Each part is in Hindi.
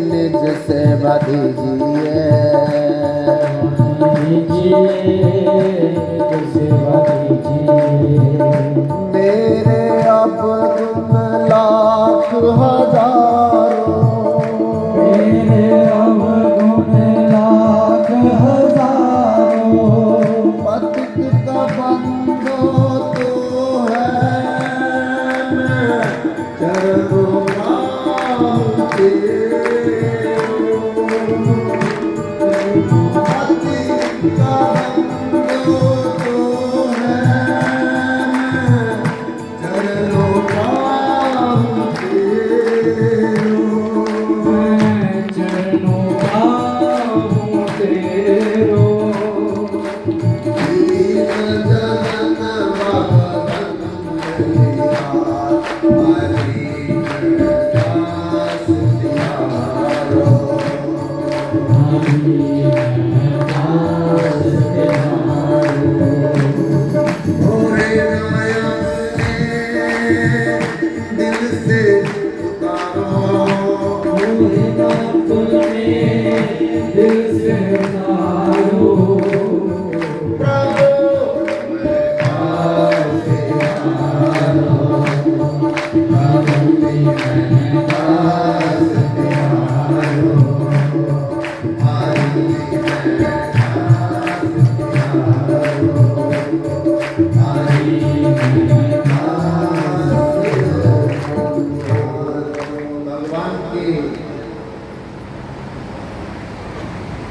निज सेवा दीजिए, मेरे अब गुण लाख हजारों, पतित का बंधो तो है, मैं चरणों पाऊं तेरो। पतित का बंधो तो है, मैं चरणों पाऊं तेरो।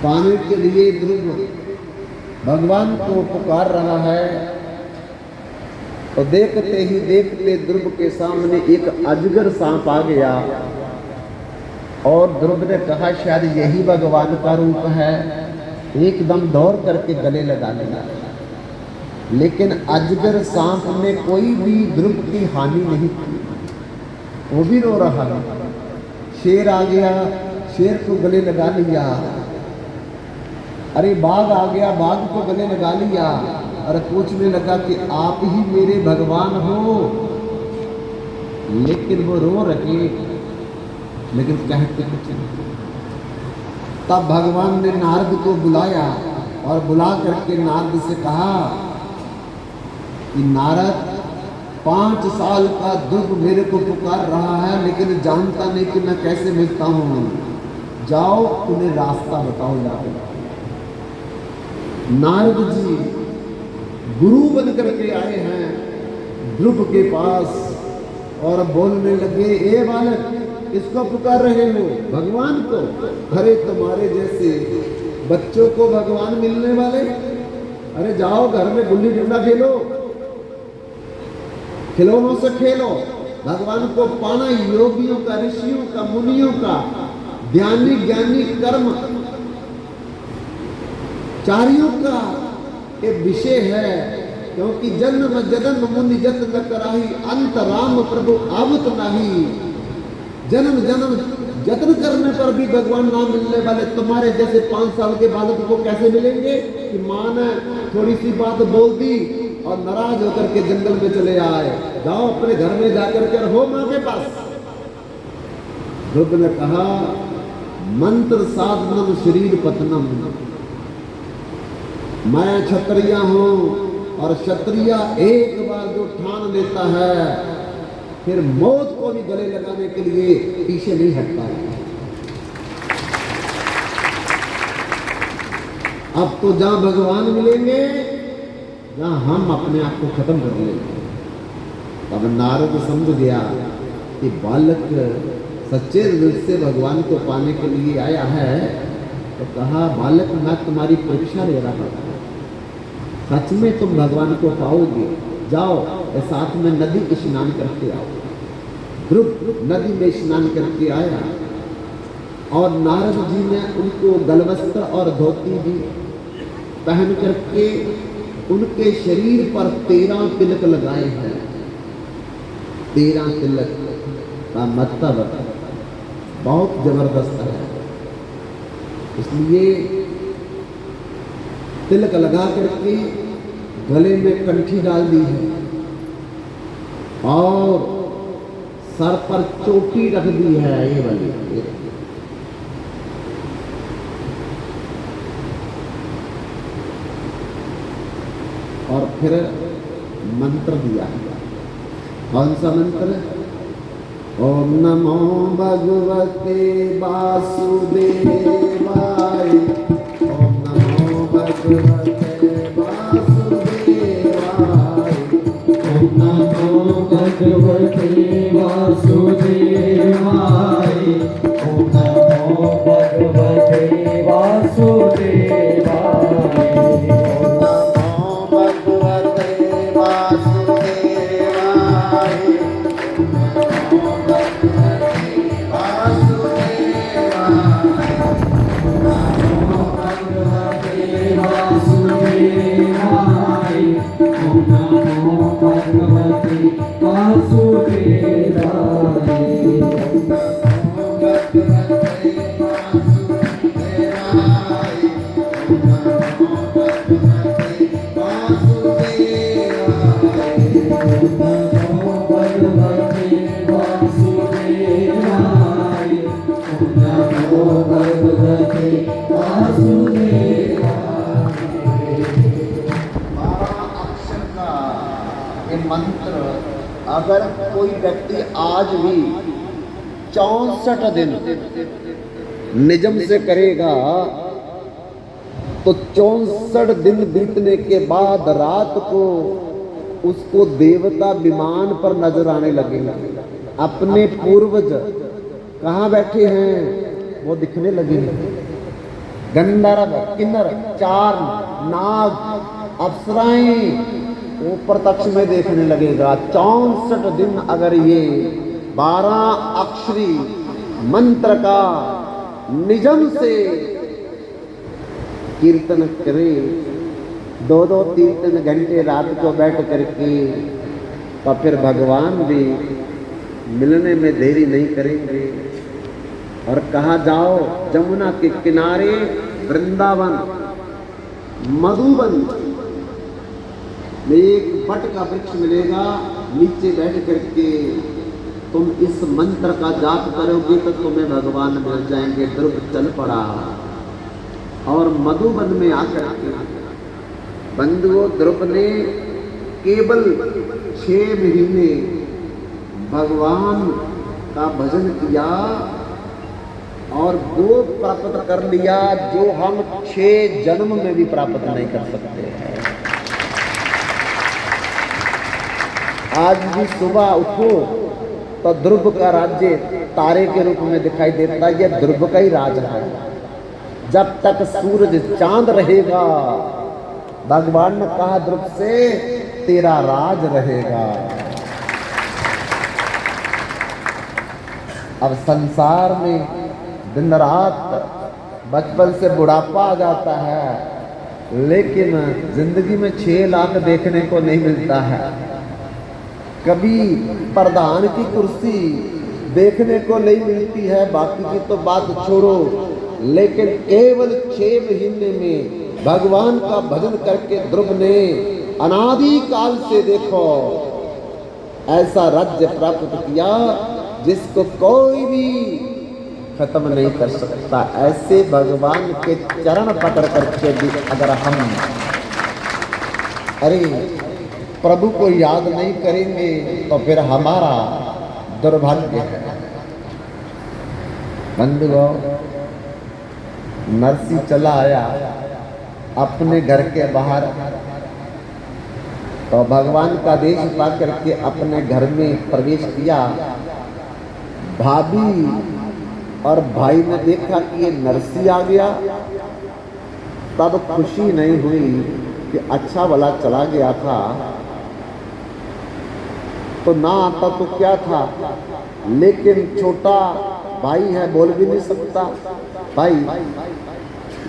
पाने के लिए ध्रुव भगवान को पुकार रहा है, तो देखते ही देखते ध्रुव के सामने एक अजगर सांप आ गया और ध्रुव ने कहा शायद यही भगवान का रूप है, एकदम दौड़ करके गले लगा लिया। लेकिन अजगर सांप ने कोई भी ध्रुव की हानि नहीं की, वो भी रो रहा है। शेर आ गया, शेर को गले लगा लिया। अरे बाघ आ गया, बाघ को गले लगा लिया और पूछने लगा कि आप ही मेरे भगवान हो। लेकिन वो रो रहे, लेकिन कहते कुछ नहीं। तब भगवान ने नारद को बुलाया और बुला करके नारद से कहा कि नारद 5 साल का दुख मेरे को पुकार रहा है, लेकिन जानता नहीं कि मैं कैसे मिलता हूँ। जाओ उन्हें रास्ता बताओ। जाओ। नारद जी गुरु बन करके आए हैं ध्रुव के पास और बोलने लगे, ए बालक किसको पुकार रहे हो? भगवान को। अरे तुम्हारे जैसे बच्चों को भगवान मिलने वाले? अरे जाओ घर में गुल्ली डंडा खेलो, खिलौनों से खेलो। भगवान को पाना योगियों का, ऋषियों का, मुनियों का, ज्ञानी ज्ञानी कर्म चारियों का एक विषय है। क्योंकि जन्म जन्म मुनि जत न कराही, अंत राम प्रभु आवत नाही। जन्म जन्म जतन करने पर भी भगवान ना मिलने वाले तुम्हारे जैसे 5 साल के बालक को कैसे मिलेंगे? कि मां ने थोड़ी सी बात बोल दी और नाराज होकर के जंगल में चले आए। जाओ अपने घर में जाकर के रहो मां के पास। ध्रुव ने कहा, मंत्र साधनम शरीर पतनम। मैं क्षत्रिय हूं और क्षत्रिय एक बार जो ठान लेता है फिर मौत को भी गले लगाने के लिए पीछे नहीं हटता है। अब तो जहां भगवान मिलेंगे, जहां हम अपने आप को खत्म कर लेंगे। तब नारद समझ गया कि बालक सच्चे दिल से भगवान को पाने के लिए आया है। तो कहा, बालक मैं तुम्हारी परीक्षा ले रहा था, सच में तुम भगवान को पाओगे? जाओ साथ में नदी स्नान करके आओ। ध्रुव नदी में स्नान करके आया और नारद जी ने उनको गलवस्त्र और धोती दी पहन करके उनके शरीर पर 13 तिलक लगाए हैं। 13 तिलक का मतलब बहुत जबरदस्त है। इसलिए तिलक लगा करके गले में कंठी डाल दी है और सर पर चोटी रख दी है ये वाली। और फिर मंत्र दिया, कौन सा मंत्र? ओम नमो भगवते वासुदेवाय, ओम नमो भगवते वासुदेवाय, ओम नमो भगवते वासुदेवाय, ओम नमो भगवते वासुदेवाय, मंत्र अगर कोई व्यक्ति आज भी 64 दिन निजम से करेगा तो 64 दिन बीतने के बाद रात को उसको देवता विमान पर नजर आने लगेगा। अपने पूर्वज कहाँ बैठे हैं वो दिखने लगेंगे। गंधर्व, किन्नर, चार नाग, अप्सराएं वो प्रत्यक्ष में देखने लगेगा। 64 दिन अगर ये 12 अक्षरी मंत्र का निजम से कीर्तन करे, 2-2, 3-3 घंटे रात को बैठ करके, तो फिर भगवान भी मिलने में देरी नहीं करेंगे। और कहा जाओ जमुना के किनारे वृंदावन मधुबन में एक बट का वृक्ष मिलेगा, नीचे बैठ करके तुम इस मंत्र का जाप करोगे तो तुम्हें भगवान मिल जाएंगे। ध्रुव चल पड़ा और मधुबन में आकर के बंधुओं ध्रुव ने केवल 6 महीने भगवान का भजन किया और वो प्राप्त कर लिया जो हम 6 जन्म में भी प्राप्त नहीं कर सकते हैं। आज भी सुबह उठो तो ध्रुव का राज्य तारे के रूप में दिखाई देता है। यह ध्रुव का ही राज है। जब तक सूरज चांद रहेगा, भगवान ने कहा ध्रुव से तेरा राज रहेगा। अब संसार में दिन रात बचपन से बुढ़ापा आ जाता है, लेकिन जिंदगी में 6 लाख देखने को नहीं मिलता है। कभी प्रधान की कुर्सी देखने को नहीं मिलती है, बाकी की तो बात छोड़ो, लेकिन केवल 6 महीने में भगवान का भजन करके ध्रुव ने अनादि काल से देखो ऐसा राज्य प्राप्त किया जिसको कोई भी खत्म नहीं कर सकता। ऐसे भगवान के चरण पकड़ करके भी अगर हम प्रभु को याद नहीं करेंगे तो फिर हमारा दुर्भाग्य है। बंधुओं, नरसी चला आया अपने घर के बाहर, तो भगवान का देश पा करके अपने घर में प्रवेश किया। भाभी और भाई ने देखा कि ये नरसी आ गया, तब खुशी नहीं हुई कि अच्छा भला चला गया था तो ना आता तो क्या था, लेकिन छोटा भाई है, बोल भी नहीं सकता भाई।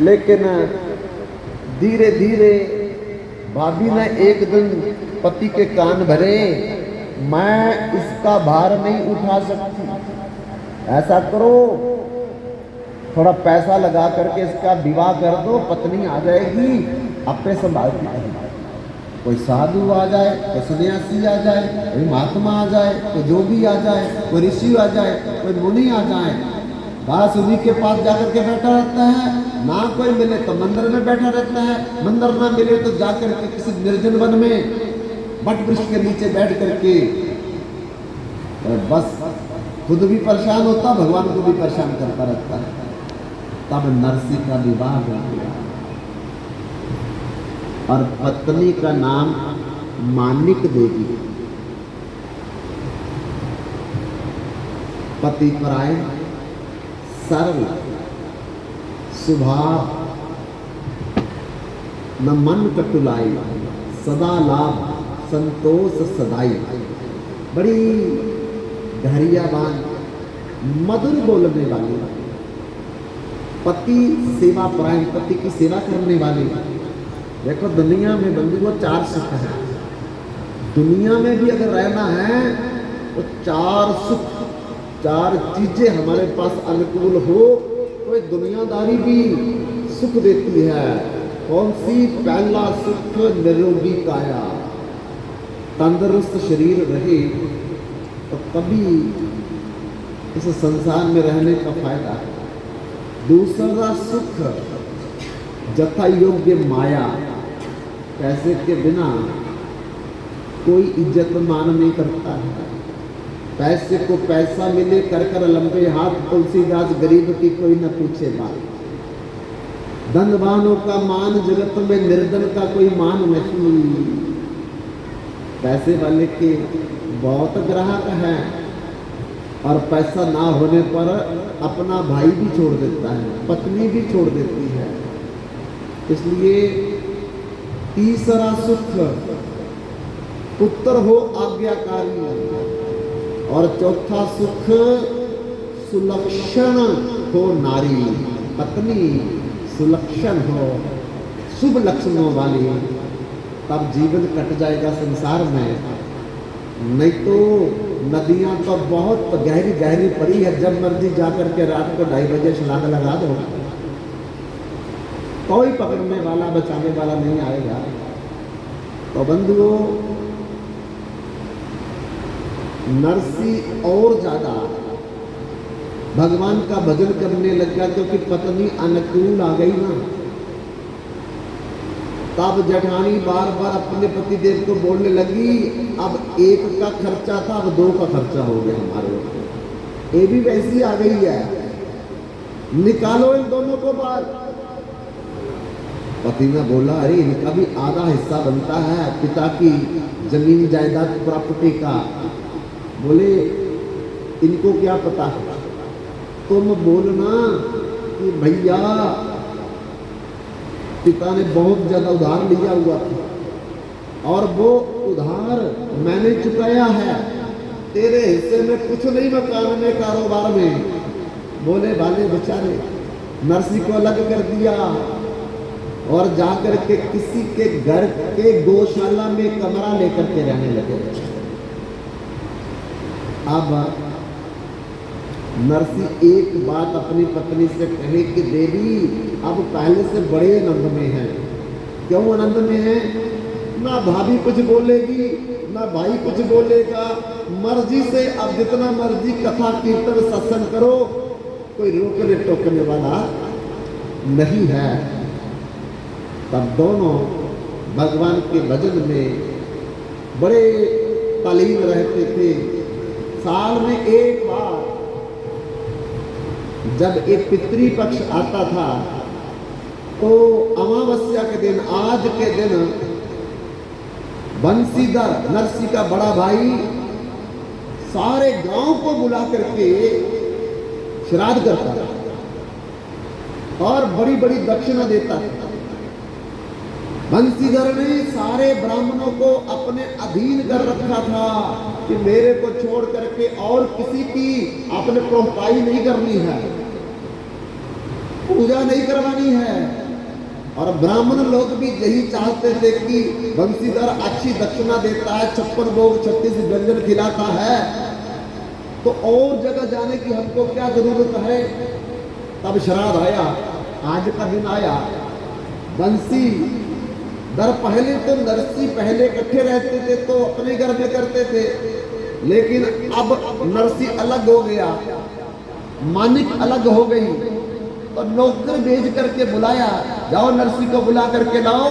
लेकिन धीरे धीरे भाभी ने एक दिन पति के कान भरे, मैं इसका भार नहीं उठा सकती, ऐसा करो थोड़ा पैसा लगा करके इसका विवाह कर दो, पत्नी आ जाएगी, अपने संभाल के। कोई साधु आ जाए, कोई सन्यासी आ जाए, कोई महात्मा आ जाए, कोई जोगी आ जाए, कोई ऋषि आ जाए, कोई मुनि आ जाए, बस उन्हीं के पास जाकर के बैठा रहता है। ना कोई मिले तो मंदिर में बैठा रहता है, मंदिर ना मिले तो जाकर के किसी निर्जन वन में बट वृक्ष के नीचे बैठ करके बस खुद भी परेशान होता, भगवान को भी परेशान करता रहता है। तब नरसी का विवाह हो गया और पत्नी का नाम मानिक देवी। पति परायण, सरल स्वभाव, न मन कटुलाई, सदा लाभ संतोष सदाई। बड़ी धैर्यवान, मधुर बोलने वाली, पति सेवा परायण, पति की सेवा करने वाली। देखो दुनिया में बंधुओं 4 सुख है। दुनिया में भी अगर रहना है तो 4 सुख, 4 चीजें हमारे पास अनुकूल हो तो ये दुनियादारी भी सुख देती है। कौन सी? पहला सुख निरोगी काया, तंदुरुस्त शरीर रहे तो कभी इस संसार में रहने का फायदा है। दूसरा सुख जथा योग्य माया, पैसे के बिना कोई इज्जत मान नहीं करता है। पैसे को पैसा मिले कर कर लंबे हाथ, तुलसीदास गरीब की कोई न पूछे बात। धनवानों का मान जगत में, निर्धन का कोई मान नहीं। पैसे वाले के बहुत ग्राहक है और पैसा ना होने पर अपना भाई भी छोड़ देता है, पत्नी भी छोड़ देती है। इसलिए तीसरा सुख पुत्र हो आज्ञाकारी, और चौथा सुख सुलक्षण हो नारी, पत्नी सुलक्षण हो, शुभ लक्षणों वाली, तब जीवन कट जाएगा संसार में। नहीं तो नदियां तो बहुत गहरी गहरी पड़ी है, जब मर्जी जाकर के रात को 2:30 बजे छलांग लगा दो, कोई पकड़ने वाला बचाने वाला नहीं आएगा। तो बंधुओं, नरसी और ज्यादा भगवान का भजन करने लग गया, क्योंकि पत्नी अनुकूल आ गई ना। तब जेठानी बार बार अपने पतिदेव को बोलने लगी, अब 1 का खर्चा था, अब 2 का खर्चा हो गया हमारे ऊपर। ये भी वैसी आ गई है, निकालो इन दोनों को बाहर। पति ने बोला, अरे इनका भी आधा हिस्सा बनता है पिता की जमीन जायदाद प्रॉपर्टी का। बोले, इनको क्या पता है, तुम बोलना कि भैया पिता ने बहुत ज्यादा उधार लिया हुआ था और वो उधार मैंने चुकाया है, तेरे हिस्से में कुछ नहीं, मकान में कारोबार में। बोले वाले बेचारे नरसी को अलग कर दिया और जाकर के किसी के घर के गौशाला में कमरा लेकर के रहने लगे। अब नरसी एक बात अपनी पत्नी से कहे कि देवी अब पहले से बड़े आनंद में हैं। क्यों आनंद में हैं? ना भाभी कुछ बोलेगी, ना भाई कुछ बोलेगा, मर्जी से अब जितना मर्जी कथा कीर्तन सत्संग करो, कोई रोकने टोकने वाला नहीं है। तब दोनों भगवान के भजन में बड़े तल्लीन रहते थे। साल में एक बार जब एक पितृपक्ष आता था तो अमावस्या के दिन, आज के दिन, बंसीधर नरसी का बड़ा भाई सारे गांव को बुला करके श्राद्ध करता था और बड़ी बड़ी दक्षिणा देता था। बंसीधर ने सारे ब्राह्मणों को अपने अधीन कर रखा था कि मेरे को छोड़ करके और किसी की आपने प्रोहताई नहीं करनी है, पूजा नहीं करवानी है। और ब्राह्मण लोग भी यही चाहते थे कि बंसीधर अच्छी दक्षिणा देता है, 56 भोग 36 व्यंजन खिलाता है, तो और जगह जाने की हमको क्या जरूरत है। तब श्राद्ध आया, आज का दिन आया, बंसी दर पहले तो नरसी पहले इकट्ठे रहते थे तो अपने घर में करते थे, लेकिन अब नरसी अलग हो गया, मानिक अलग हो गई, तो नौकर भेज करके बुलाया, जाओ नरसी को बुला करके लाओ।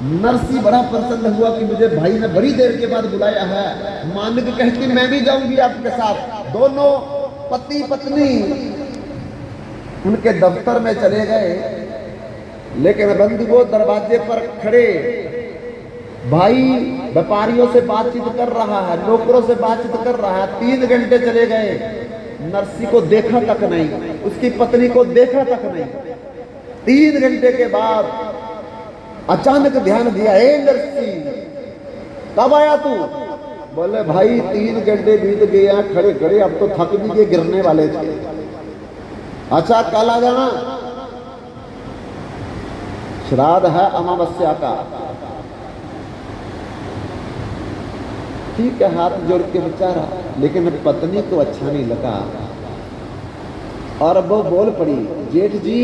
नरसी बड़ा प्रसन्न हुआ कि मुझे भाई ने बड़ी देर के बाद बुलाया है। मानिक कहती मैं भी जाऊंगी आपके साथ। दोनों पति पत्नी उनके दफ्तर में चले गए, लेकिन बंधु वो दरवाजे पर खड़े, भाई व्यापारियों से बातचीत कर रहा है, नौकरों से बातचीत कर रहा है। 3 घंटे चले गए, नरसी को देखा तक नहीं, उसकी पत्नी को देखा तक नहीं। 3 घंटे के बाद अचानक ध्यान दिया, ए नरसी कब आया तू? बोले भाई 3 घंटे बीत गए, खड़े खड़े अब तो थक भी के गिरने वाले थे। अच्छा कल आ जाना, श्राद्ध है अमावस्या का। ठीक है, हाथ जोड़ के बेचारा, लेकिन पत्नी को अच्छा नहीं लगा और वो बोल पड़ी, जेठ जी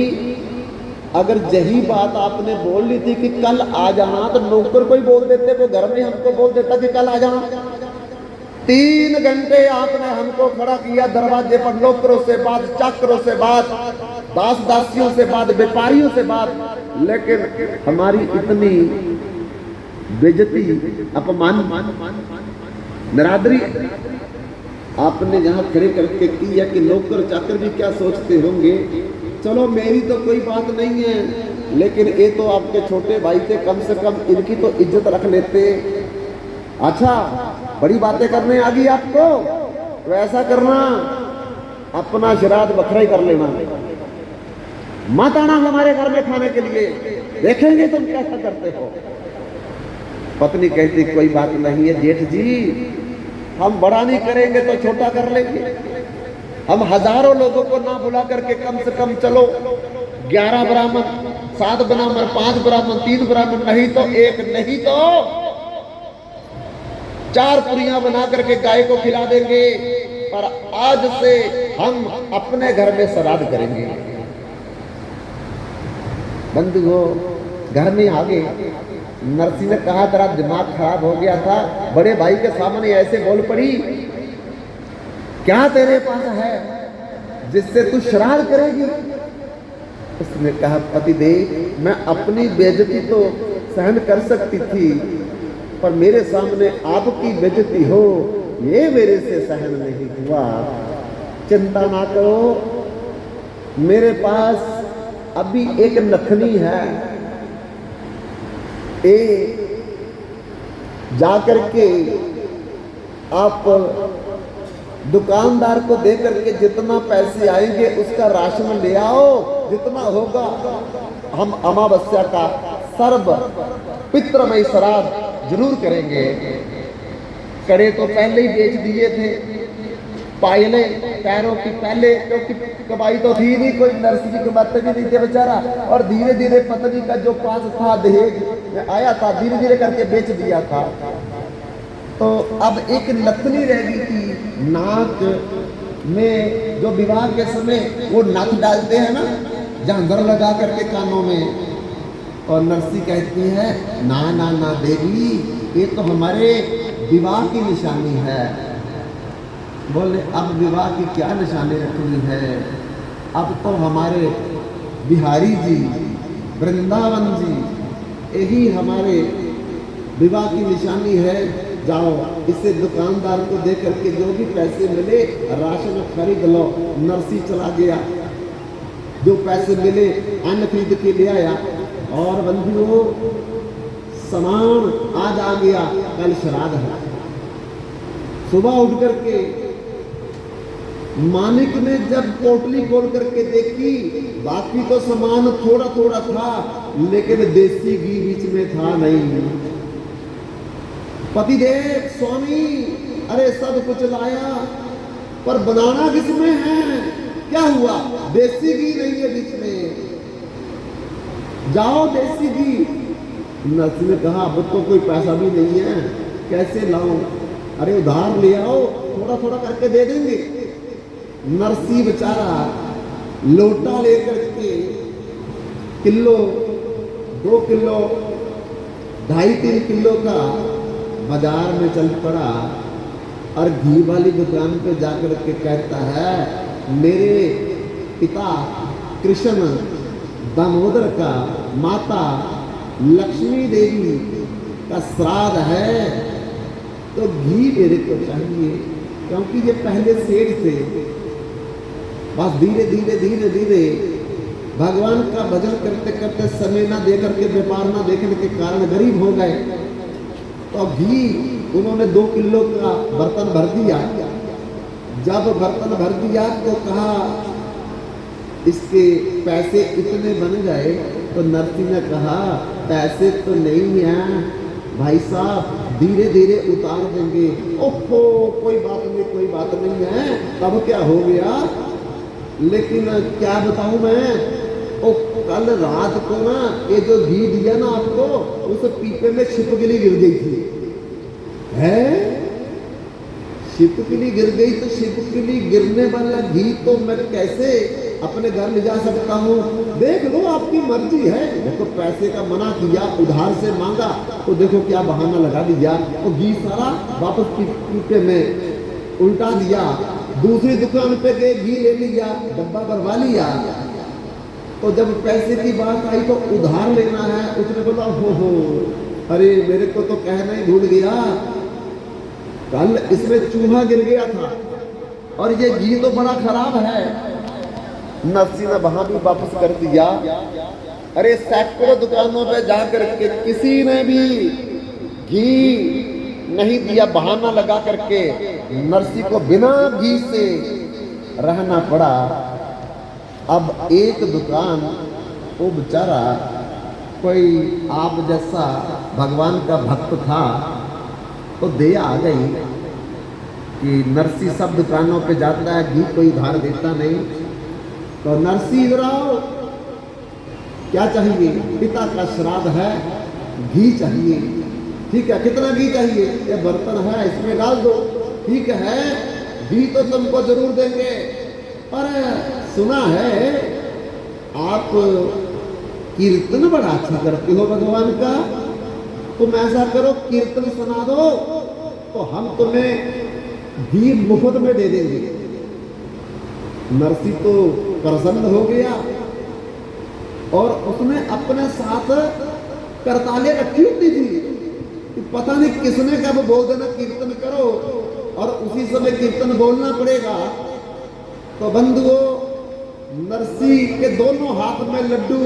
अगर यही बात आपने बोल ली थी कि कल आ जाना, तो नौकर को ही बोल देते, वो घर में हमको बोल देता कि कल आ जाना। 3 घंटे आपने हमको खड़ा किया दरवाजे पर, नौकरों से बात, चाकरों से बात, दास दासियों से बात, व्यापारियों से बात, लेकिन हमारी इतनी बेइज्जती, अपमान, नरादरी आपने यहां खड़े करके की है कि नौकर चाकर भी क्या सोचते होंगे। चलो मेरी तो कोई बात नहीं है, लेकिन ये तो आपके छोटे भाई थे, कम से कम इनकी तो इज्जत रख लेते। अच्छा बड़ी बातें करने आ गई आपको, तो ऐसा करना अपना श्राद्ध बखरा ही कर लेना, मत आना हमारे घर में खाने के लिए, देखेंगे तुम कैसा करते हो। पत्नी कहती कोई बात नहीं है जेठ जी, हम बड़ा नहीं करेंगे तो छोटा कर लेंगे। हम हजारों लोगों को ना बुला करके कम से कम चलो 11 ब्राह्मण, 7 ब्राह्मण, 5 ब्राह्मण, 3 ब्राह्मण, नहीं तो 1, नहीं तो 4 पुरियां बना करके गाय को खिला देंगे, पर आज से हम अपने घर में श्राद्ध करेंगे। बंधुओं घर में आ गए, नरसी ने कहा तेरा दिमाग खराब हो गया था, बड़े भाई के सामने ऐसे बोल पड़ी, क्या तेरे पास है जिससे तू श्राद्ध करेगी? उसने कहा पतिदेव मैं अपनी बेइज्जती तो सहन कर सकती थी, पर मेरे सामने आपकी बेइज्जती हो ये मेरे से सहन नहीं हुआ। चिंता ना करो, मेरे पास अभी एक नथनी है, जाकर के आप दुकानदार को दे करके जितना पैसे आएंगे उसका राशन ले आओ, जितना होगा हम अमावस्या का सर्व पितृमय श्राद्ध जरूर करेंगे। कड़े तो पहले ही बेच दिए थे, पायले पैरों की पहले, क्योंकि कमाई तो थी नहीं, कोई नरसी की कमाते भी नहीं थे बेचारा, और धीरे धीरे पत्नी का जो पास था दहेज आया था, धीरे धीरे करके बेच दिया था। तो अब एक नथनी रह गई थी, नाक में जो विवाह के समय वो नथ डालते हैं ना, झांझर लगा करके कानों में, और नरसी कहती है ना ना ना देवी, ये तो हमारे विवाह की निशानी है। बोले अब विवाह की क्या निशानी रखनी है, अब तो हमारे बिहारी जी, वृंदावन जी, यही हमारे विवाह की निशानी है। जाओ इसे दुकानदार को दे करके जो भी पैसे मिले राशन खरीद लो। नरसी चला गया, जो पैसे मिले अन्न खरीद के ले आया, और बंधुओं सामान आज आ गया, कल श्राद्ध है। सुबह उठ करके मानिक ने जब पोटली खोल करके देखी, बाकी तो सामान थोड़ा थोड़ा था, लेकिन देसी घी बीच में था नहीं। पतिदेव स्वामी अरे सब कुछ लाया, पर बनाना किसमें है? क्या हुआ? देसी घी नहीं है बीच में, जाओ देसी घी। नरसी ने कहा अब तो कोई पैसा भी नहीं है, कैसे लाऊं? अरे उधार ले आओ, थोड़ा थोड़ा करके दे देंगे। नरसी बेचारा लोटा लेकर के किलो 2 किलो 2.5-3 किलो का बाजार में चल पड़ा और घी वाली दुकान पे जाकर के कहता है मेरे पिता कृष्ण दामोदर का माता लक्ष्मी देवी का श्राद्ध है तो घी मेरे को चाहिए, क्योंकि ये पहले सेठ थे। बस धीरे धीरे धीरे धीरे भगवान का भजन करते करते समय ना दे करके व्यापार ना देखने के कारण गरीब हो गए। तो घी उन्होंने 2 किलो का बर्तन भर दिया। जब बर्तन भर दिया तो कहा इसके पैसे इतने बन गए। तो नरसिंह ने कहा पैसे तो नहीं हैं भाई साहब, धीरे धीरे उतार देंगे। ओहो कोई बात नहीं है। तब क्या हो गया, लेकिन क्या बताऊं मैं, ओ कल रात को ना ये जो घी दिया ना आपको, उस पीपे में छिपकली गिर गई थी। है छिपकली गिर गई तो छिपकली गिरने वाला घी तो मैं कैसे अपने घर ले जा सकता हूँ। देख लो आपकी मर्जी है। देखो पैसे का मना किया, उधार से मांगा तो देखो क्या बहाना लगा दिया। तो घी सारा वापस पीपे में उल्टा दिया। दूसरी दुकान पे गए, घी ले लिया, डब्बा भरवा लिया। तो जब पैसे की बात आई तो उधार लेना है, उसने बोला हो अरे मेरे को तो कहना ही भूल गया, कल इसमें चूहा गिर गया था और ये घी तो बड़ा खराब है। नरसिंह ने वहां भी वापस कर दिया। अरे सैकड़ों दुकानों पे जाकर के किसी ने भी घी नहीं दिया, बहाना लगा करके नरसिंह को बिना घी से रहना पड़ा। अब एक दुकान वो बेचारा कोई आप जैसा भगवान का भक्त था, तो दया आ गई कि नरसिंह सब दुकानों पे जाता है, घी कोई उधार देता नहीं। तो नरसिंह इधर आओ, क्या चाहिए? पिता का श्राद्ध है, घी चाहिए। ठीक है, कितना घी चाहिए? ये बर्तन है इसमें डाल दो। ठीक है, घी तो तुमको जरूर देंगे, पर सुना है आप कीर्तन बड़ा अच्छा करते हो भगवान का, तुम ऐसा करो कीर्तन सुना दो तो हम तुम्हें घी मुफ्त में दे देंगे। नरसिंह तो प्रसन्न हो गया और उसने अपने साथ करताले रखी होती थी कि पता नहीं किसने कब बोल देना कीर्तन करो और उसी समय कीर्तन बोलना पड़ेगा। तो बंधुओं, नरसिंह के दोनों हाथ में लड्डू,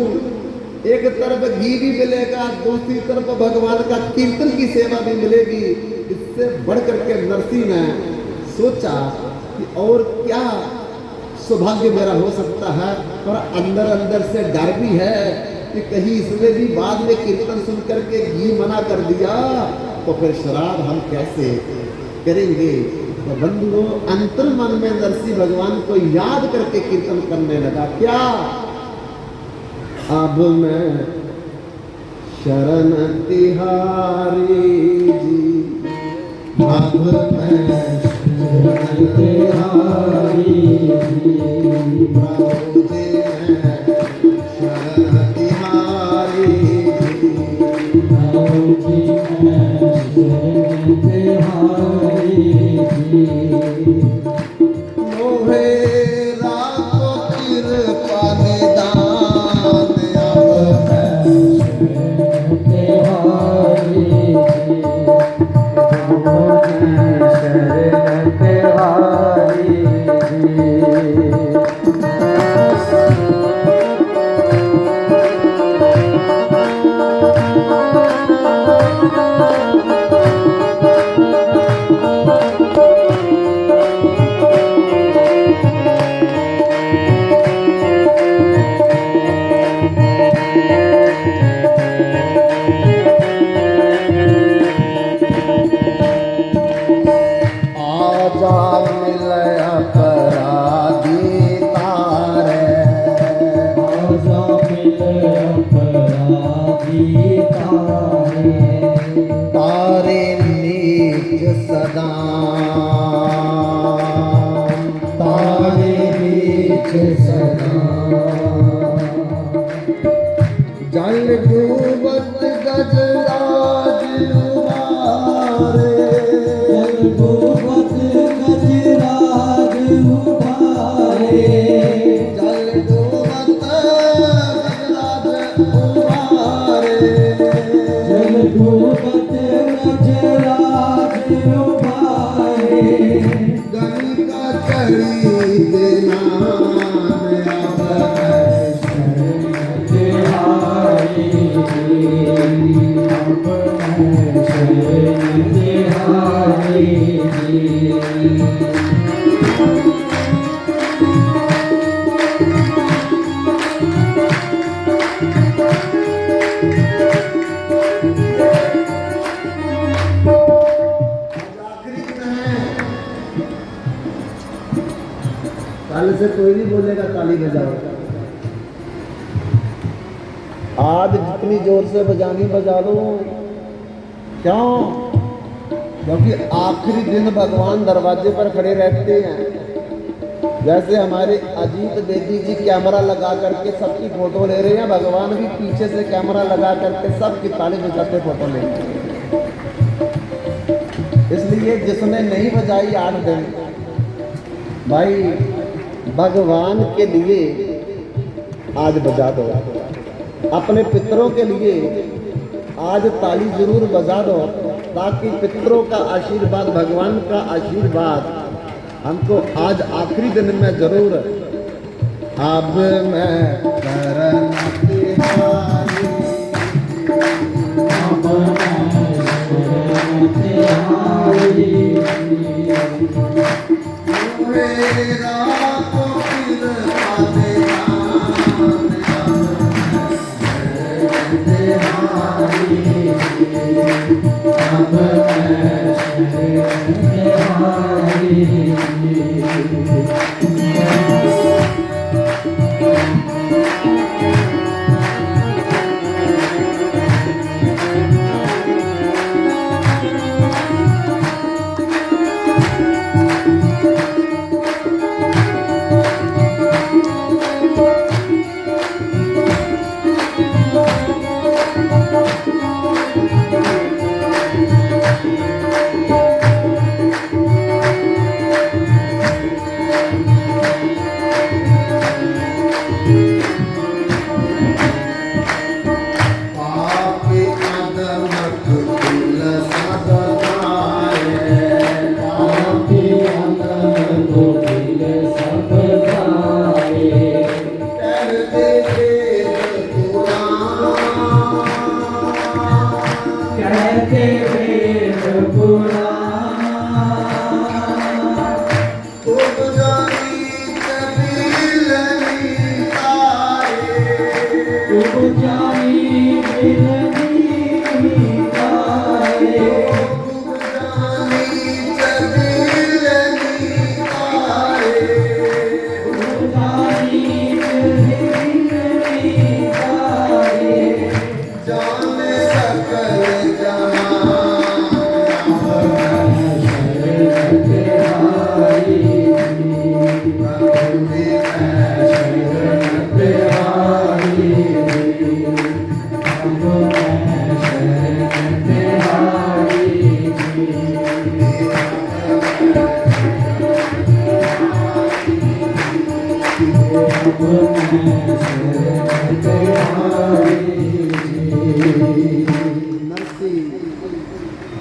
एक तरफ घी भी मिलेगा, दूसरी तरफ भगवान का कीर्तन की सेवा भी मिलेगी। इससे बढ़कर के नरसिंह ने सोचा कि और क्या सौभाग्य मेरा हो सकता है, और अंदर अंदर से डर भी है कि कहीं इसने भी बाद में कीर्तन सुन करके घी मना कर दिया तो फिर श्राद्ध हम कैसे करेंगे। तो बंधुओं, अंतर मन में नरसिंह भगवान को याद करके कीर्तन करने लगा। क्या? अब मैं शरण तिहारी जी, अब मैं शरण तिहारी जी, प्रभु जी मैं शरण तिहारी जी, प्रभु जी मैं शरण तिहारी जी। मोहे राखो कृपा निदान, अब मैं शरण तिहारी जी, प्रभु जी शरण तिहारी जी। कोई नहीं बोलेगा ताली बजाओ। आज जितनी जोर से बजानी बजा लो। क्यों? क्योंकि आखिरी दिन भगवान दरवाजे पर खड़े रहते हैं। जैसे हमारे अजीत बेदी जी कैमरा लगा करके सबकी फोटो ले रहे हैं, भगवान भी पीछे से कैमरा लगा करके सबकी ताली बजाते फोटो ले रहे हैं। इसलिए जिसने नहीं बजाई 8 दिन, भाई भगवान के लिए आज बजा दो। अपने पितरों के लिए आज ताली जरूर बजा दो, ताकि पितरों का आशीर्वाद, भगवान का आशीर्वाद हमको आज आखिरी दिन में जरूर। अब मैं शरण तिहारी, अब मैं शरण तिहारी, मेरा तो दिल आने अब मैं शरण तिहारी।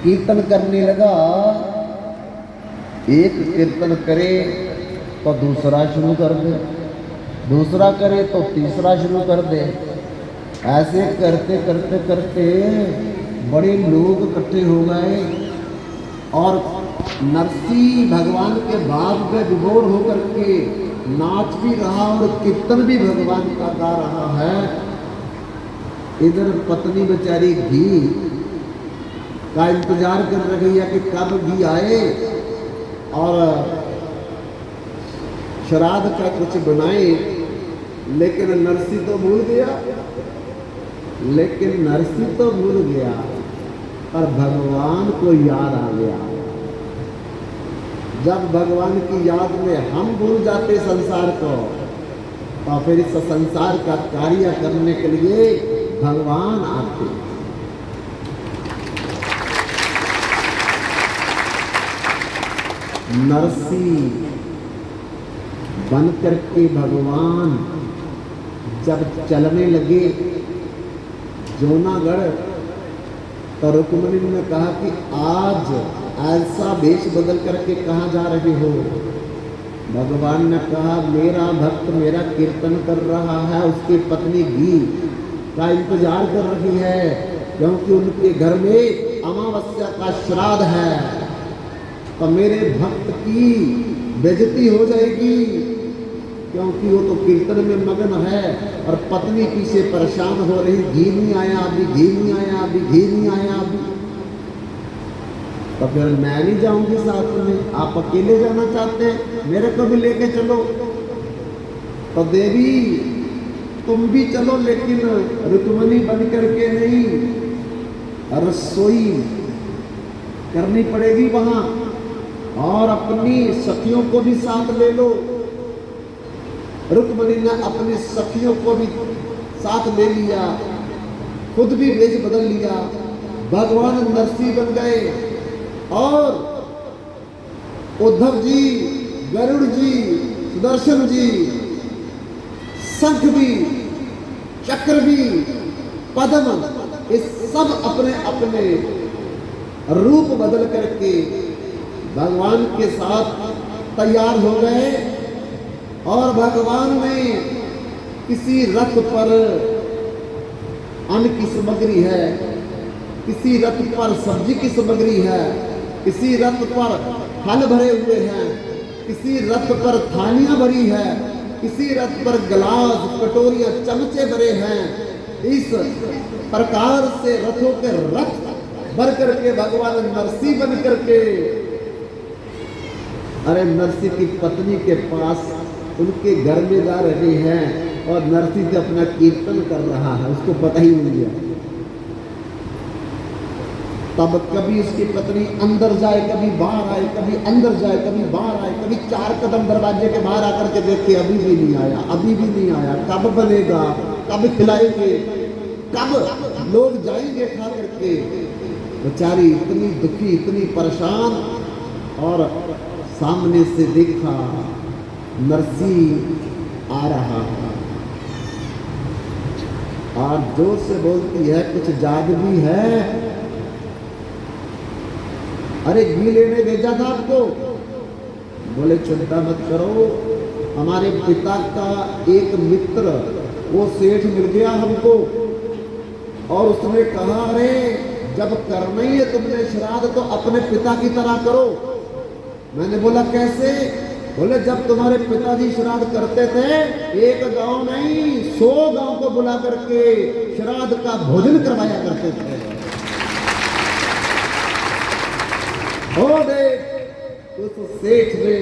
कीर्तन करने लगा। एक कीर्तन करे तो दूसरा शुरू कर दे, दूसरा करे तो तीसरा शुरू कर दे। ऐसे करते करते करते बड़े लोग इकट्ठे हो गए और नरसिंह भगवान के भाव में विभोर होकर के नाच भी रहा और कीर्तन भी भगवान का गा रहा है। इधर पत्नी बेचारी घी का इंतजार कर रही है कि कब घी आए और श्राद्ध का कुछ बनाए, लेकिन नरसिंह तो भूल गया। पर भगवान को याद आ गया। जब भगवान की याद में हम भूल जाते संसार को, तो फिर इस संसार का कार्य करने के लिए भगवान आते। नरसिंह बन करके भगवान जब चलने लगे जूनागढ़, तो रुक्मिणी ने कहा कि आज ऐसा वेश बदल करके कहाँ जा रहे हो? भगवान ने कहा मेरा भक्त मेरा कीर्तन कर रहा है, उसकी पत्नी घी का इंतजार कर रही है, क्योंकि उनके घर में अमावस्या का श्राद्ध है। तो मेरे भक्त की बेइज्जती हो जाएगी, क्योंकि वो तो कीर्तन में मगन है और पत्नी पीछे परेशान हो रही, घी नहीं आया अभी, घी नहीं आया अभी, घी नहीं आया अभी। तो फिर मैं नहीं जाऊंगी साथ में, आप अकेले जाना चाहते हैं, मेरे को भी लेके चलो। तो देवी तुम भी चलो, लेकिन रुक्मणी बन करके नहीं, रसोई करनी पड़ेगी वहां, और अपनी सखियों को भी साथ ले लो। रुक्मणी ने अपनी सखियों को भी साथ ले लिया, खुद भी वेश बदल लिया, भगवान नरसिंह बन गए। और उद्धव जी, गरुड़ जी, सुदर्शन जी, शंख भी, चक्र भी, पद्म, ये सब अपने अपने रूप बदल करके भगवान के साथ तैयार हो गए। और भगवान ने किसी रथ पर अन्न की सामग्री है, किसी रथ पर सब्जी की सामग्री है, किसी रथ पर फल भरे हुए हैं, किसी रथ पर थालियां भरी है, किसी रथ पर गिलास, कटोरियां, चमचे भरे हैं। इस प्रकार से रथों के रथ भर करके भगवान नरसिंह बन करके, अरे नरसिंह की पत्नी के पास उनके घर में जा रहे हैं, और नरसिंह से अपना कीर्तन कर रहा है, उसको पता ही नहीं गया। तब कभी उसकी पत्नी अंदर जाए, कभी बाहर आए, कभी अंदर जाए, कभी बाहर आए, कभी 4 कदम दरवाजे के बाहर आकर के देखे, अभी भी नहीं आया, अभी भी नहीं आया, कब बनेगा, कब खिलाएंगे, कब लोग जाएंगे खा करके। बेचारी इतनी दुखी, इतनी परेशान। और सामने से देखा नरसिंह आ रहा है, और जोर से बोलती है, कुछ जाग भी है? अरे घी लेने भेजा था आपको। बोले चिंता मत करो, हमारे पिता का एक मित्र, वो सेठ मिल गया हमको, और उसने कहा, अरे जब करना ही है तुमने श्राद्ध तो अपने पिता की तरह करो। मैंने बोला कैसे? बोले जब तुम्हारे पिताजी श्राद्ध करते थे, एक गांव नहीं 100 गांव को बुला करके श्राद्ध का भोजन करवाया करते थे। हो देख, उस सेठ ने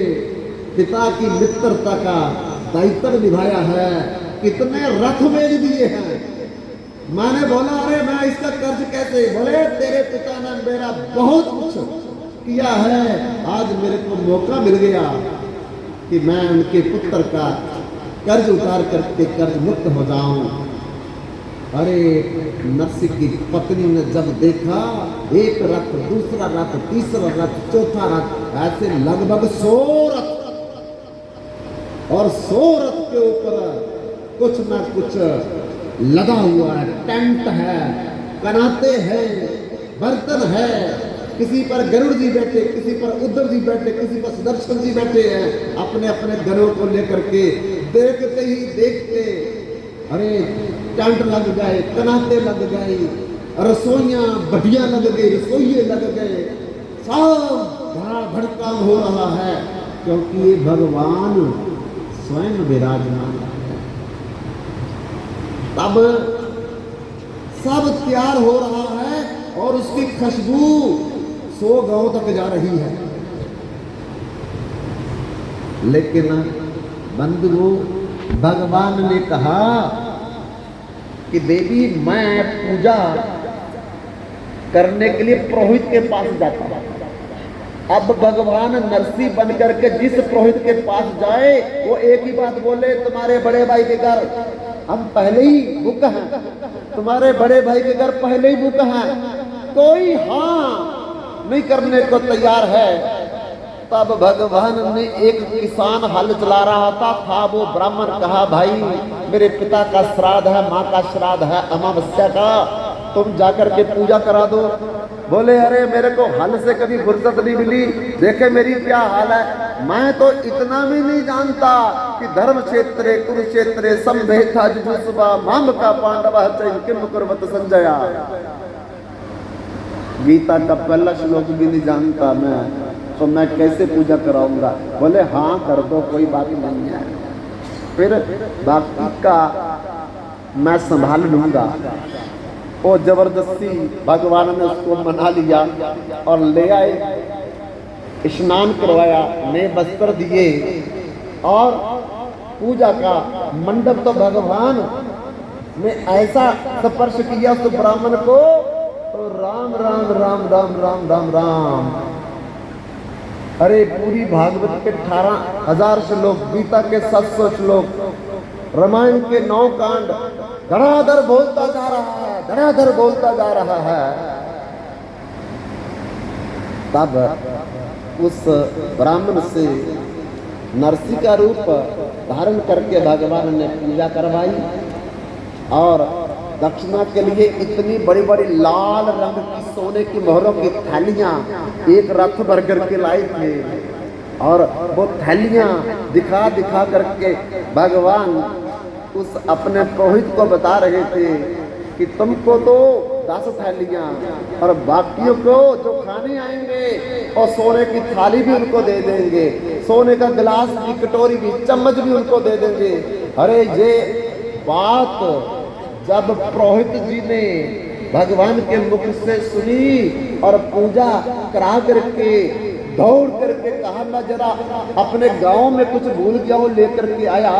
पिता की मित्रता का दायित्व निभाया है, कितने रथ भेज दिए हैं। मैंने बोला, अरे मैं इसका कर्ज कैसे? बोले तेरे पिता ने मेरा बहुत कुछ किया है, आज मेरे को मौका मिल गया कि मैं उनके पुत्र का कर्ज उतार करके कर्ज मुक्त हो जाऊं। अरे नरसिंह की पत्नी ने जब देखा, एक रथ, दूसरा रथ, तीसरा रथ, चौथा रथ, ऐसे लगभग 100 रथ, और 100 रथ के ऊपर कुछ ना कुछ लगा हुआ है, टेंट है, कनाते हैं, बर्तन है, किसी पर गरुड़ जी बैठे, किसी पर उद्धव जी बैठे, किसी पर सुदर्शन जी बैठे हैं, अपने अपने घरों को लेकर के। देखते ही देखते अरे टेंट लग गए, कनाते लग गए, रसोइयां बढ़िया लग गई, रसोइये लग गए, सब धड़ाधड़ काम हो रहा है, क्योंकि ये भगवान स्वयं विराजमान है। तब सब तैयार हो रहा है, और उसकी खुशबू 100 गांव तक जा रही है। लेकिन बंधुओं, भगवान ने कहा कि देवी मैं पूजा करने के लिए पुरोहित के पास जाता हूं। अब भगवान नरसिंह बन करके जिस पुरोहित के पास जाए, वो एक ही बात बोले, तुम्हारे बड़े भाई के घर हम पहले ही बुक हैं, तुम्हारे बड़े भाई के घर पहले ही बुक हैं, कोई हाँ नहीं करने को तैयार है। तब भगवान ने एक किसान हल चला रहा था वो ब्राह्मण कहा, भाई मेरे पिता का श्राद्ध है, माँ का श्राद्ध है अमावस्या का, तुम जाकर के पूजा करा दो। बोले अरे मेरे को हल से कभी फुर्सत नहीं मिली, देखे मेरी क्या हाल है, मैं तो इतना भी नहीं जानता कि धर्म क्षेत्रे कुरुक्षेत्रे संभेथा जुजुस्वा माम का पांडव चैन किम कुर्वत संजया। गीता का पहला श्लोक भी नहीं जानता मैं, तो मैं कैसे पूजा कराऊंगा। बोले हाँ कर दो, कोई बात नहीं है, फिर बाकी का मैं संभाल लूंगा। और जबरदस्ती भगवान ने उसको मना लिया और ले आए, स्नान करवाया, नए वस्त्र दिए और पूजा का मंडप तो भगवान ने ऐसा स्पर्श किया उस ब्राह्मण को, तो राम राम राम राम राम राम राम। अरे पूरी भागवत के 18,000 श्लोक, गीता के 700 श्लोक, रामायण के 9 कांड धड़ाधड़ बोलता जा रहा है, धड़ाधड़ बोलता जा रहा है। तब उस ब्राह्मण से नरसिंह का रूप धारण करके भगवान ने पूजा करवाई और दक्षिणा के लिए इतनी बड़ी बड़ी लाल रंग की सोने की मोहरों की थैलियां एक रथ भर करके लाए थे, और वो थैलियां दिखा दिखा करके भगवान उस अपने पुरोहित को बता रहे थे कि तुमको तो 10 थैलियां और बाकियों को जो खाने आएंगे और सोने की थाली भी उनको दे देंगे, सोने का गिलास भी, कटोरी भी, चम्मच भी उनको दे देंगे। अरे ये बात जब पुरोहित जी ने भगवान के मुख से सुनी और पूजा करा करके दौड़ करके कहा, मैं जरा अपने गांव में कुछ भूल गया हूं, लेकर के आया,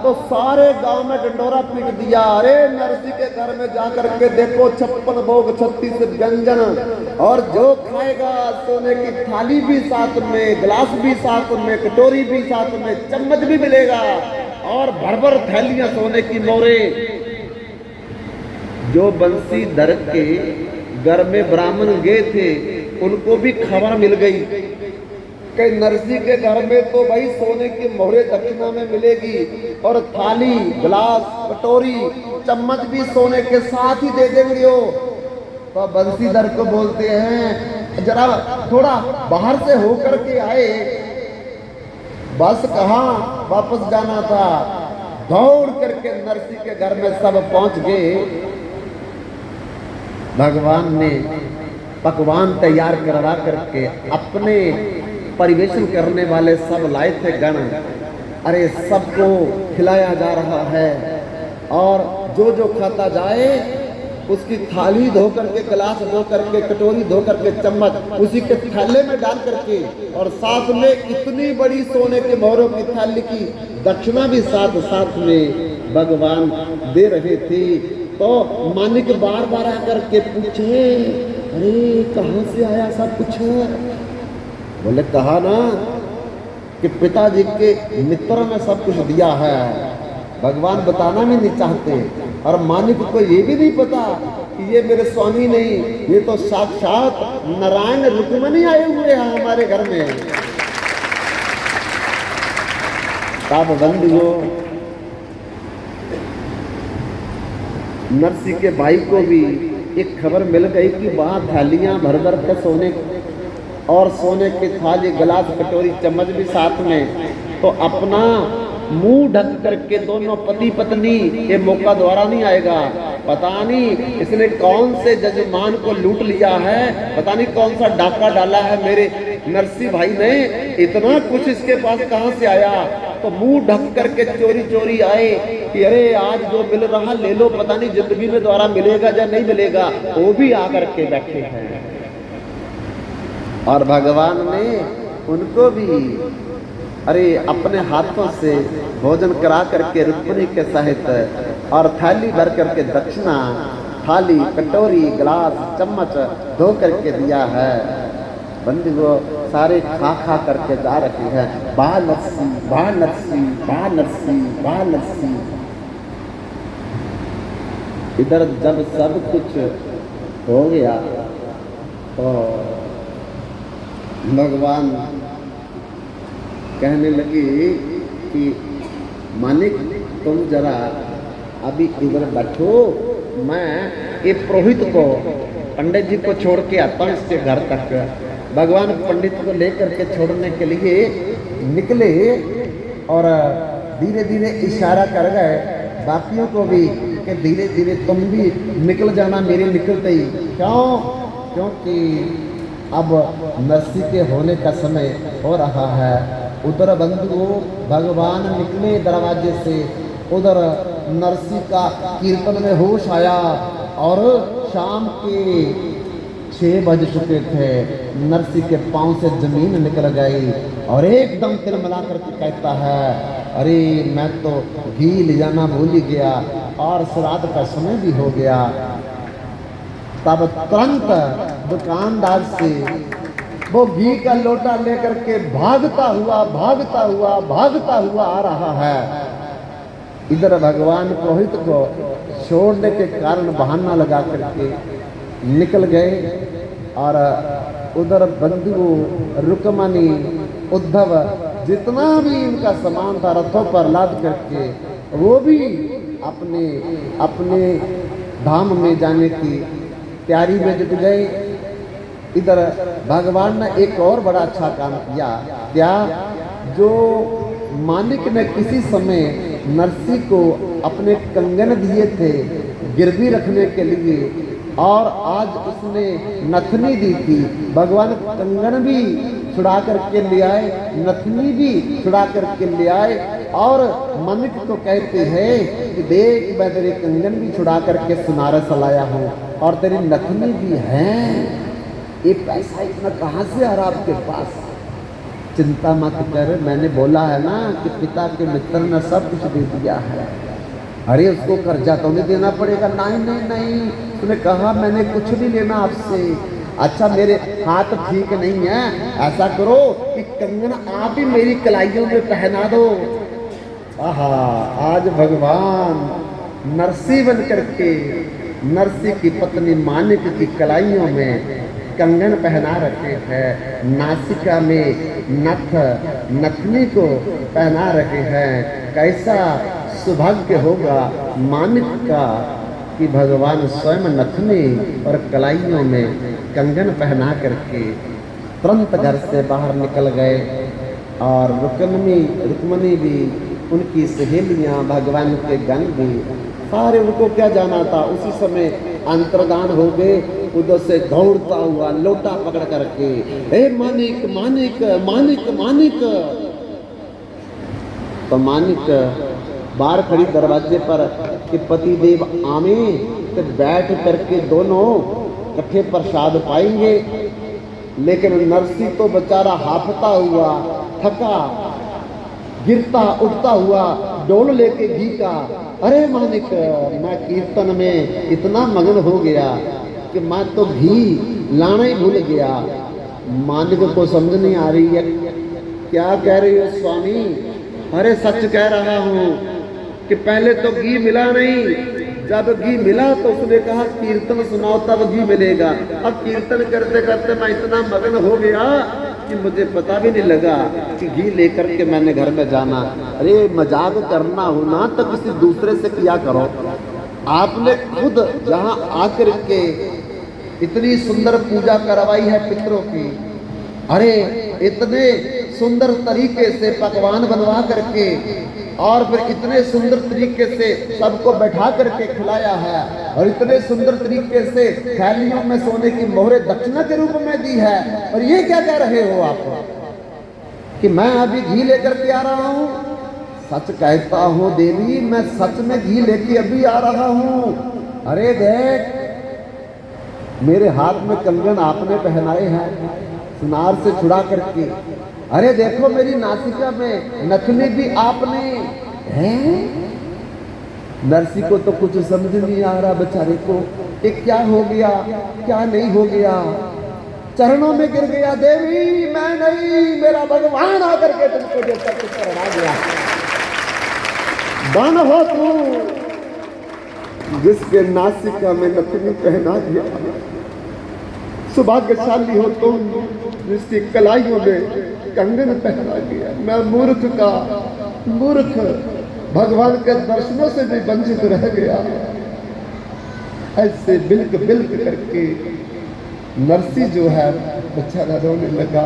तो सारे गांव में डंडोरा पीट दिया। अरे नरसिंह के घर में जाकर के देखो 56 भोग 36 व्यंजन, और जो खाएगा सोने की थाली भी साथ में, गिलास भी साथ में, कटोरी भी साथ में, चम्मच भी मिलेगा, और भर भर थैलियां सोने की मोरे। जो बंसी धर के घर में ब्राह्मण गए थे उनको भी खबर मिल गई कि नरसिंह के घर में तो भाई सोने की मोहरे दक्षिणा में मिलेगी, और थाली, गिलास, कटोरी, चम्मच भी सोने के साथ ही दे देंगे हो। तो बंसीधर को बोलते हैं, जरा थोड़ा बाहर से होकर के आए, बस कहाँ वापस जाना था। दौड़ करके नरसिंह के घर में सब पहुंच गए। भगवान ने पकवान तैयार करवा करके अपने परिवेशन करने वाले सब लाए थे गण। अरे सबको खिलाया जा रहा है, और जो जो खाता जाए उसकी थाली धो करके, गिलास धो करके, कटोरी धो करके, चम्मच उसी के थैले में डाल करके, और साथ में इतनी बड़ी सोने के मोहरों की थाली की दक्षिणा भी साथ साथ में भगवान दे रहे थे। तो मानिक बार बार आकर के पूछे, अरे कहाँ से आया सब कुछ? बोले कहा ना कि पिताजी के मित्रों में सब कुछ दिया है। भगवान बताना भी नहीं चाहते, और मानिक को ये भी नहीं पता कि ये मेरे स्वामी नहीं, ये तो साक्षात नारायण रुक्मणी आए हुए हैं हमारे घर में। तब बंधुओं, नरसिंह के भाई को भी एक खबर मिल गई कि वहाँ थालियां भर भर के सोने, और सोने की थाली, गिलास, कटोरी, चम्मच भी साथ में। तो अपना मुंह ढक करके दोनों पति पत्नी, ये मौका दोबारा नहीं आएगा। पता नहीं इसने कौन से जजमान को लूट लिया है, पता नहीं कौन सा डाका डाला है मेरे नरसिंह भाई ने, इतना कुछ इसके पास कहां से आया। तो मुंह ढक करके चोरी चोरी आए कि अरे आज जो मिल रहा ले लो, पता नहीं जिंदगी में दोबारा मिलेगा या नहीं मिलेगा। वो भी आकर के बैठे हैं, और भगवान ने उनको भी अरे अपने हाथों से भोजन करा करके रुक्मिणी के सहित, और थाली भर करके दक्षिणा, थाली, कटोरी, गिलास, चम्मच धो करके दिया है। बंधुओं सारे खा खा करके जा रहे हैं, बा नरसी, बा नरसी, बा नरसी, बा नरसी। इधर जब सब कुछ हो गया तो भगवान कहने लगी कि मानिक तुम जरा अभी इधर बैठो, मैं एक पुरोहित को, पंडित जी को छोड़ के आता हूँ इसके घर तक। भगवान पंडित को लेकर के छोड़ने के लिए निकले, और धीरे धीरे इशारा कर गए बाकियों को भी कि धीरे धीरे तुम भी निकल जाना मेरे निकलते ही। क्यों? क्योंकि अब नरसिंह के होने का समय हो रहा है। उधर बंधुओं भगवान निकले दरवाजे से, उधर नरसिंह का कीर्तन में होश आया, और शाम के 6 बज चुके थे। नरसिंह के पांव से जमीन निकल गई, और एकदम तिलमिला करके कहता है, अरे मैं तो घी ले जाना भूल ही गया और श्राद्ध का समय भी हो गया। तब तुरंत दुकानदार से वो घी का लोटा लेकर के भागता हुआ आ रहा है। इधर भगवान पुरोहित को छोड़ने के कारण बहाना लगा करके निकल गए और उधर बंधु रुक्मणी उद्धव जितना भी इनका सामान था रथों पर लाद करके वो भी अपने अपने धाम में जाने की तैयारी में जुट गए। इधर भगवान ने एक और बड़ा अच्छा काम किया। क्या? जो मालिक ने किसी समय नरसी को अपने कंगन दिए थे गिरवी रखने के लिए और आज उसने नथनी दी थी, भगवान कंगन भी छुड़ा करके ले आए, नथनी भी छुड़ा करके ले आए और मालिक को कहते हैं कि देख मैं तेरे कंगन भी छुड़ा करके सुनारस लाया हूँ और तेरी नथनी भी है। ये पैसा इतना कहाँ से आ रहा आपके पास? चिंता मत कर, मैंने बोला है ना कि पिता के मित्र ने सब कुछ दे दिया है। अरे उसको कर्जा तो नहीं देना पड़ेगा। नहीं नहीं नहीं, तूने कहा मैंने कुछ नहीं लेना आपसे। अच्छा मेरे हाथ ठीक नहीं है, ऐसा करो कि कंगन आप ही मेरी कलाइयों में पहना दो। आहा, आज भगवान नरसी बन करके नरसी की पत्नी मानिक की कलाइयों में कंगन पहना रखे हैं, नासिका में नथनी को पहना रखे हैं। कैसा सौभाग्य होगा मानिक का कि भगवान स्वयं नथनी और कलाइयों में कंगन पहना करके तुरंत घर से बाहर निकल गए। और रुक्मणी भी उनकी सहेलियां भगवान के गण भी सारे उनको क्या जाना था। उसी समय अंतर्धान हो गए। उधर से दौड़ता हुआ लोटा पकड़ करके, हे मानिक मानिक मानिक मानिक। तो मानिक बाहर खड़ी दरवाजे पर कि पति देव आवे तो बैठ करके दोनों इकट्ठे प्रसाद पाएंगे। लेकिन नरसी तो बेचारा हाफता हुआ थका गिरता उठता हुआ डोल लेके घी का, अरे मानिक मैं कीर्तन में इतना मगन हो गया कि मैं तो घी लाना ही भूल गया। मानिक को समझ नहीं आ रही है, क्या कह रही हो स्वामी? अरे सच कह रहा हूँ कि पहले तो घी मिला नहीं, जब घी मिला तो उसने कहा कीर्तन सुनाओ तब घी मिलेगा। अब कीर्तन करते करते मैं इतना मगन हो गया कि मुझे पता भी नहीं लगा कि घी लेकर के मैंने घर में जाना। अरे मजाक करना हो ना तो किसी दूसरे से किया करो। आपने खुद जहाँ आकर के इतनी सुंदर पूजा करवाई है पितरों की, अरे इतने सुंदर तरीके से पकवान बनवा करके और फिर इतने सुंदर तरीके से सबको बैठा करके खिलाया है और इतने सुंदर तरीके से थैलियों में सोने की मोहरें दक्षिणा के रूप में दी है। और ये क्या कह रहे हो आप कि मैं अभी घी लेकर के आ रहा हूँ? सच कहता हूँ देवी, मैं सच में घी लेके अभी आ रहा हूँ। अरे देख मेरे हाथ में कंगन आपने पहनाए हैं सुनार से छुड़ा करके। अरे देखो मेरी नासिका में नथनी भी आपने है। नरसी को तो कुछ समझ नहीं आ रहा बेचारे को कि क्या हो गया क्या नहीं हो गया। चरणों में गिर गया, देवी मैं नहीं, मेरा भगवान आकर के तुमको जो सब कुछ करवा गया। बन हो तू जिसके नासिका में नथनी पहना दिया, सौभाग्यशाली हो तुम जिसकी कलाइयों में कंगन पहना दिया। मैं मूर्ख का मूर्ख भगवान के दर्शनों से भी वंचित रह गया। ऐसे बिल्क बिल्क करके नरसी जो है बेचारा रोने लगा।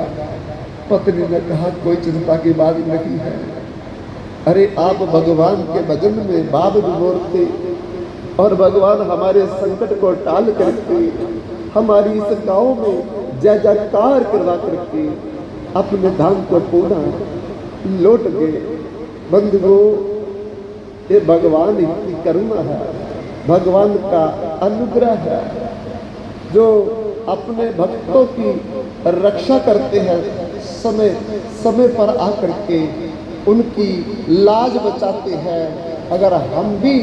पत्नी ने कहा कोई चिंता की बात नहीं है। अरे आप भगवान के भजन में बाब विभोरते और भगवान हमारे संकट को टाल करके हमारी इस गांव में जय जयकार करवा करके अपने धाम को पुनः लौट गए। बंधुओं, ये भगवान की करुणा है, भगवान का अनुग्रह है जो अपने भक्तों की रक्षा करते हैं। समय समय पर आकर के उनकी लाज बचाते हैं। अगर हम भी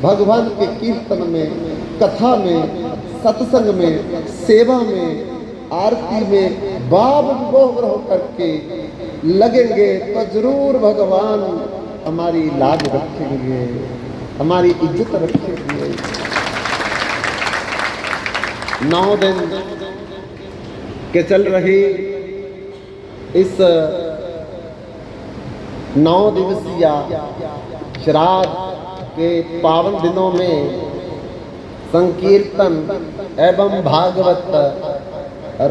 भगवान के कीर्तन में, कथा में, सत्संग में, सेवा में, आरती में भाव विभोर होकर के लगेंगे तो जरूर भगवान हमारी लाज रखेंगे, हमारी इज्जत रखेंगे। 9 दिन के चल रही इस 9 दिवसीय श्राद्ध के पावन दिनों में संकीर्तन एवं भागवत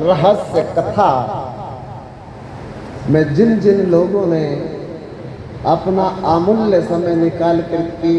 रहस्य कथा में जिन जिन लोगों ने अपना अमूल्य समय निकाल करके